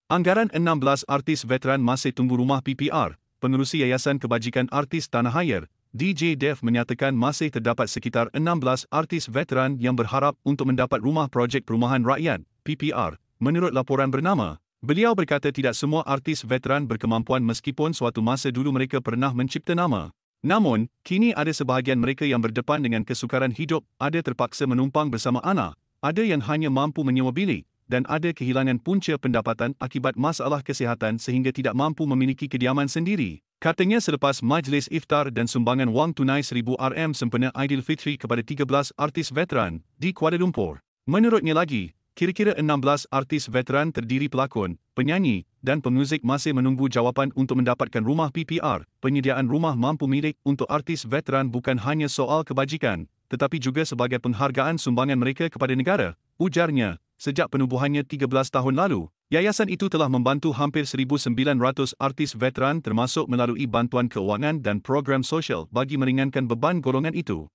Anggaran 16 artis veteran masih tunggu rumah PPR. Pengerusi Yayasan Kebajikan Artis Tanah Air, DJ Dev menyatakan masih terdapat sekitar 16 artis veteran yang berharap untuk mendapat rumah projek perumahan rakyat, PPR. Menurut laporan bernama, beliau berkata tidak semua artis veteran berkemampuan meskipun suatu masa dulu mereka pernah mencipta nama. Namun, kini ada sebahagian mereka yang berdepan dengan kesukaran hidup, ada terpaksa menumpang bersama anak, ada yang hanya mampu menyewa bilik, dan ada kehilangan punca pendapatan akibat masalah kesihatan sehingga tidak mampu memiliki kediaman sendiri. Katanya selepas majlis iftar dan sumbangan wang tunai RM1,000 sempena Aidilfitri kepada 13 artis veteran di Kuala Lumpur. Menurutnya lagi, kira-kira 16 artis veteran terdiri pelakon, penyanyi dan pemuzik masih menunggu jawapan untuk mendapatkan rumah PPR. Penyediaan rumah mampu milik untuk artis veteran bukan hanya soal kebajikan, tetapi juga sebagai penghargaan sumbangan mereka kepada negara, ujarnya. Sejak penubuhannya 13 tahun lalu, yayasan itu telah membantu hampir 1,900 artis veteran termasuk melalui bantuan keuangan dan program sosial bagi meringankan beban golongan itu.